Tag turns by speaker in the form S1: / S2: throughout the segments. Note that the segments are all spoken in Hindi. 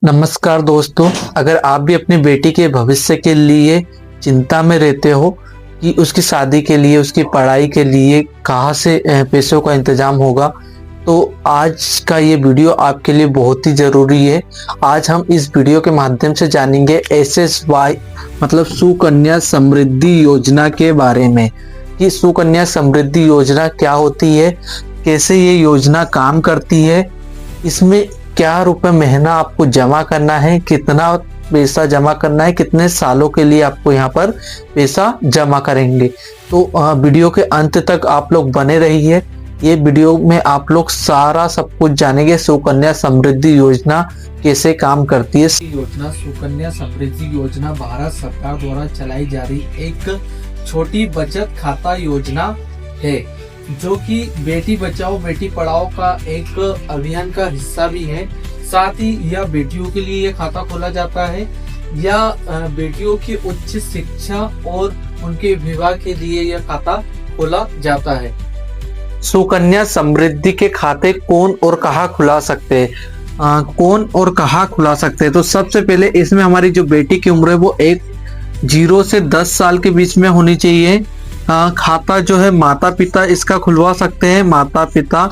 S1: नमस्कार दोस्तों, अगर आप भी अपनी बेटी के भविष्य के लिए चिंता में रहते हो कि उसकी शादी के लिए, उसकी पढ़ाई के लिए कहाँ से पैसों का इंतजाम होगा, तो आज का ये वीडियो आपके लिए बहुत ही ज़रूरी है। आज हम इस वीडियो के माध्यम से जानेंगे SSY मतलब सुकन्या समृद्धि योजना के बारे में कि सुकन्या समृद्धि योजना क्या होती है, कैसे ये योजना काम करती है, इसमें क्या रुपए महीना आपको जमा करना है, कितना पैसा जमा करना है, कितने सालों के लिए आपको यहाँ पर पैसा जमा करेंगे। तो वीडियो के अंत तक आप लोग बने रहिए। ये वीडियो में आप लोग सारा सब कुछ जानेंगे। सुकन्या समृद्धि योजना कैसे काम करती है।
S2: योजना सुकन्या समृद्धि योजना भारत सरकार द्वारा चलाई जा रही एक छोटी बचत खाता योजना है, जो कि बेटी बचाओ बेटी पढ़ाओ का एक अभियान का हिस्सा भी है। साथ ही यह बेटियों के लिए यह खाता खोला जाता है या बेटियों की उच्च शिक्षा और उनके विवाह के लिए यह खाता खोला जाता है।
S1: सुकन्या समृद्धि के खाते कौन और कहाँ खुला सकते हैं? कौन और कहाँ खुला सकते हैं? तो सबसे पहले इसमें हमारी जो बेटी की उम्र है वो 0 से 10 साल के बीच में होनी चाहिए। खाता जो है माता पिता इसका खुलवा सकते हैं, माता पिता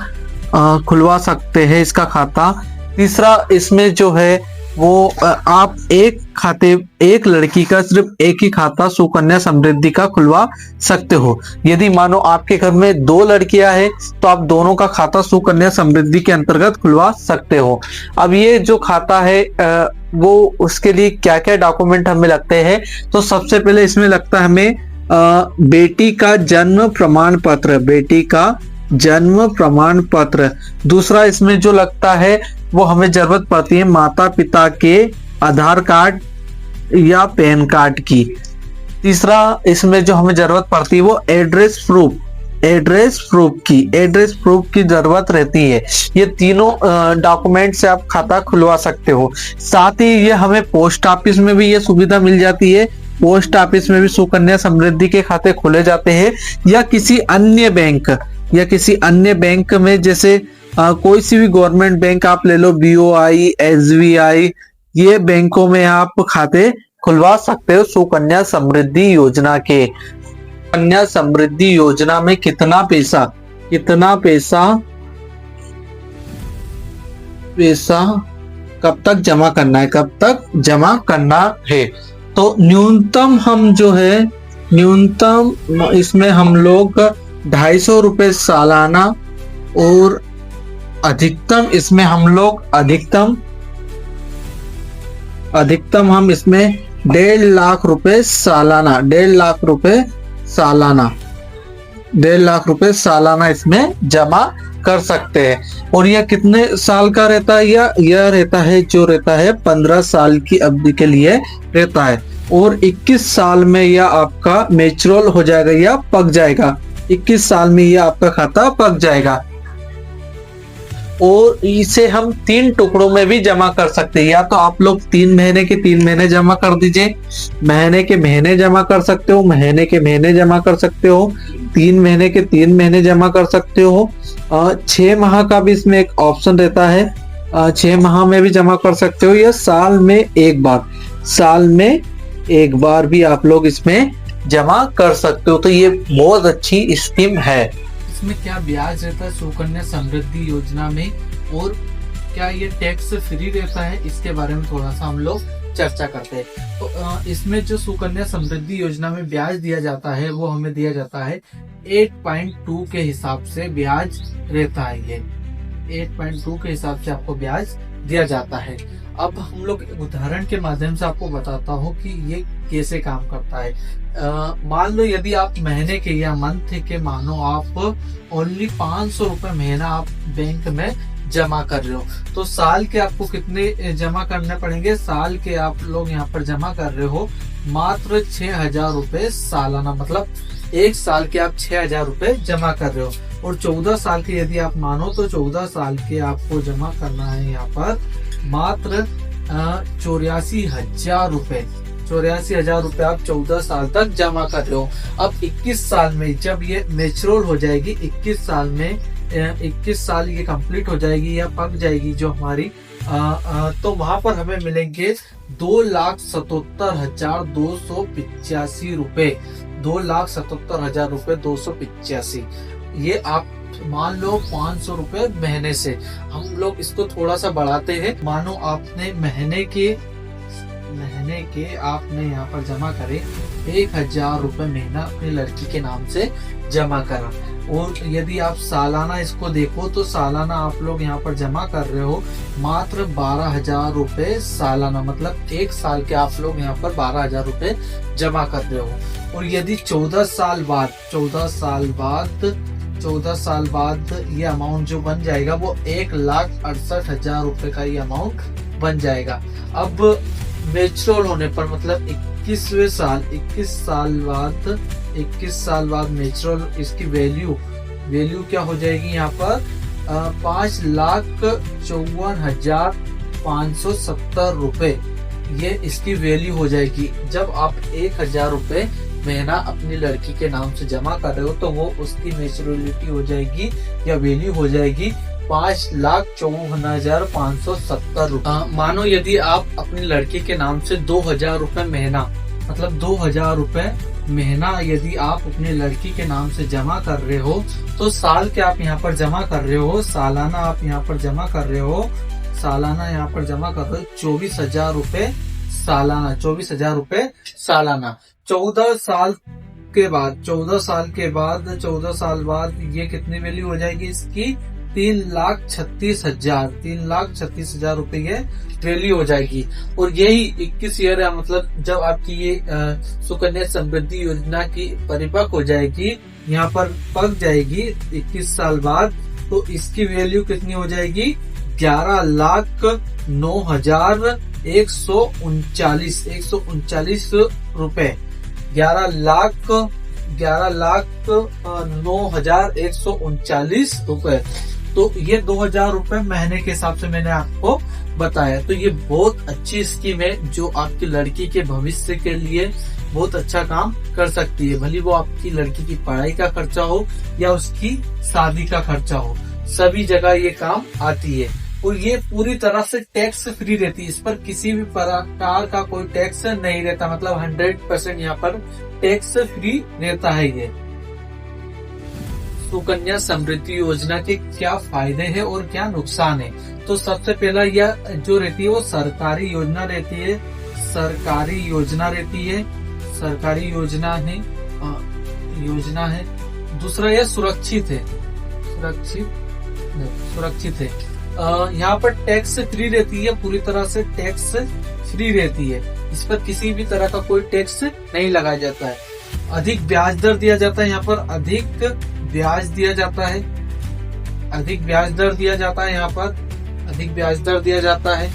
S1: खुलवा सकते हैं इसका खाता। तीसरा, इसमें जो है वो आप एक लड़की का सिर्फ एक ही खाता सुकन्या समृद्धि का खुलवा सकते हो। यदि मानो आपके घर में 2 लड़कियां हैं तो आप दोनों का खाता सुकन्या समृद्धि के अंतर्गत खुलवा सकते हो। अब ये जो खाता है वो उसके लिए क्या क्या डॉक्यूमेंट हमें लगते हैं, तो सबसे पहले इसमें लगता है हमें बेटी का जन्म प्रमाण पत्र, बेटी का जन्म प्रमाण पत्र। दूसरा, इसमें जो लगता है वो हमें जरूरत पड़ती है माता पिता के आधार कार्ड या पैन कार्ड की। तीसरा, इसमें जो हमें जरूरत पड़ती है वो एड्रेस प्रूफ की जरूरत रहती है। ये तीनों डॉक्यूमेंट से आप खाता खुलवा सकते हो। साथ ही ये हमें पोस्ट ऑफिस में भी ये सुविधा मिल जाती है। पोस्ट ऑफिस में भी सुकन्या समृद्धि के खाते खोले जाते हैं या किसी अन्य बैंक में, जैसे कोई सी भी गवर्नमेंट बैंक आप ले लो, BOI, SBI, ये बैंकों में आप खाते खुलवा सकते हो सुकन्या समृद्धि योजना के। सुकन्या समृद्धि योजना में कितना पैसा कब तक जमा करना है, तो न्यूनतम इसमें हम लोग 250 रुपए सालाना और अधिकतम इसमें हम लोग अधिकतम हम इसमें 1.5 लाख रुपए सालाना 1.5 लाख रुपए सालाना इसमें जमा कर सकते हैं। और यह कितने साल का रहता है? यह रहता है 15 साल की अवधि के लिए रहता है और 21 साल में यह आपका मैच्योर हो जाएगा या पक जाएगा। 21 साल में यह आपका खाता पक जाएगा और इसे हम 3 टुकड़ों में भी जमा कर सकते हैं। या तो आप लोग 3 महीने के 3 महीने जमा कर दीजिए, महीने के महीने जमा कर सकते हो, महीने के महीने जमा कर सकते हो, 3 महीने के 3 महीने जमा कर सकते हो। 6 माह का भी इसमें एक ऑप्शन रहता है, 6 माह में भी जमा कर सकते हो या साल में एक बार भी आप लोग इसमें जमा कर सकते हो। तो ये बहुत अच्छी स्कीम है।
S2: इसमें क्या ब्याज रहता है सुकन्या समृद्धि योजना में और क्या ये टैक्स फ्री रहता है, इसके बारे में थोड़ा सा हम लोग चर्चा करते हैं। तो इसमें जो सुकन्या समृद्धि योजना में ब्याज दिया जाता है वो हमें दिया जाता है 8.2 के हिसाब से ब्याज रहता है। ये 8.2 के हिसाब से आपको ब्याज दिया जाता है। अब हम लोग उदाहरण के माध्यम से आपको बताता हूँ कि ये कैसे काम करता है। मान लो यदि आप महीने के या मंथ के मानो आप ओनली 500 रुपए महीना आप बैंक में जमा कर रहे हो, तो साल के आपको कितने जमा करने पड़ेंगे? साल के आप लोग यहाँ पर जमा कर रहे हो मात्र 6,000 रुपए सालाना, मतलब 1 साल के आप 6,000 रुपए जमा कर रहे हो। और 14 साल के यदि आप मानो तो 14 साल के आपको जमा करना है यहाँ पर मात्र 84,000 रुपए। 84,000 रुपए आप 14 साल तक जमा कर रहे हो। अब 21 साल में जब ये मैच्योर हो जाएगी, 21 साल ये कंप्लीट हो जाएगी या पक जाएगी जो हमारी तो वहां पर हमें मिलेंगे 2,77,285 रुपए, 2,77,285। ये आप मान लो 500 रुपए महीने से। हम लोग इसको थोड़ा सा बढ़ाते हैं। मानो आपने महीने के आपने यहाँ पर जमा करे 1,000 रुपए महीना अपनी लड़की के नाम से जमा करा, और यदि आप सालाना इसको देखो तो सालाना आप लोग यहाँ पर जमा कर रहे हो मात्र 12,000 रुपए सालाना, मतलब 1 साल के आप लोग यहाँ पर 12,000 रुपए जमा कर रहे हो। और यदि 14 साल बाद ये अमाउंट जो बन जाएगा वो 1,68,000 रुपए का ये अमाउंट बन जाएगा। अब मैच्योर होने पर, मतलब 21 साल बाद मैच्योर, इसकी वैल्यू क्या हो जाएगी यहाँ पर 5,54,570 रुपए, ये इसकी वैल्यू हो जाएगी। जब आप 1,000 रुपए महीना अपनी लड़की के नाम से जमा कर रहे हो तो वो उसकी मैच्योरिटी हो जाएगी या वैल्यू हो जाएगी 5,54,570 रुपए। मानो यदि आप अपनी लड़की के नाम से 2,000 रुपए महीना, मतलब 2,000 रुपए महीना यदि आप अपनी लड़की के नाम से जमा कर रहे हो तो साल के आप यहाँ पर जमा कर रहे हो, सालाना आप यहाँ पर जमा कर रहे हो, 24,000 रुपए सालाना, 24,000 रुपए सालाना। 14 साल बाद ये कितनी वैल्यू हो जाएगी इसकी 3,36,000 रुपए ये वैल्यू हो जाएगी। और यही 21 ईयर है, मतलब जब आपकी ये सुकन्या समृद्धि योजना की परिपक्व हो जाएगी, यहाँ पर पक जाएगी 21 साल बाद, तो इसकी वैल्यू कितनी हो जाएगी 11,09,139 रुपए, 11,09,139 रुपए। तो ये 2,000 रुपए महीने के हिसाब से मैंने आपको बताया। तो ये बहुत अच्छी स्कीम है जो आपकी लड़की के भविष्य के लिए बहुत अच्छा काम कर सकती है। भले वो आपकी लड़की की पढ़ाई का खर्चा हो या उसकी शादी का खर्चा हो, सभी जगह ये काम आती है। और ये पूरी तरह से टैक्स फ्री रहती है, इस पर किसी भी प्रकार का कोई टैक्स नहीं रहता, मतलब 100% यहाँ पर टैक्स फ्री रहता है। ये सुकन्या समृद्धि योजना के क्या फायदे हैं और क्या नुकसान है? तो सबसे पहला यह जो रहती है वो सरकारी योजना है। दूसरा यह सुरक्षित है। यहाँ पर टैक्स फ्री रहती है, पूरी तरह से टैक्स फ्री रहती है, इस पर किसी भी तरह का कोई टैक्स नहीं लगाया जाता है। अधिक ब्याज दर दिया जाता है, यहाँ पर अधिक ब्याज दर दिया जाता है।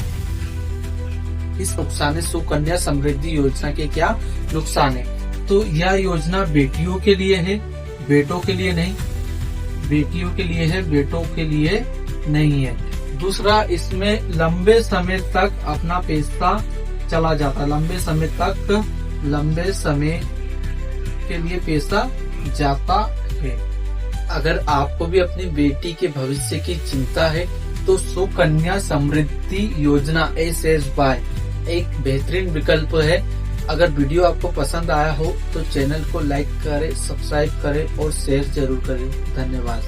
S2: इस नुकसान है सुकन्या समृद्धि योजना के क्या नुकसान है? तो यह योजना बेटियों के लिए है, बेटों के लिए नहीं। बेटियों के लिए है, बेटों के लिए नहीं है। दूसरा, इसमें लंबे समय तक अपना पैसा चला जाता है, लंबे समय के लिए पैसा जाता है। अगर आपको भी अपनी बेटी के भविष्य की चिंता है तो सुकन्या समृद्धि योजना SSY एक बेहतरीन विकल्प है। अगर वीडियो आपको पसंद आया हो तो चैनल को लाइक करें, सब्सक्राइब करें और शेयर जरूर करें। धन्यवाद।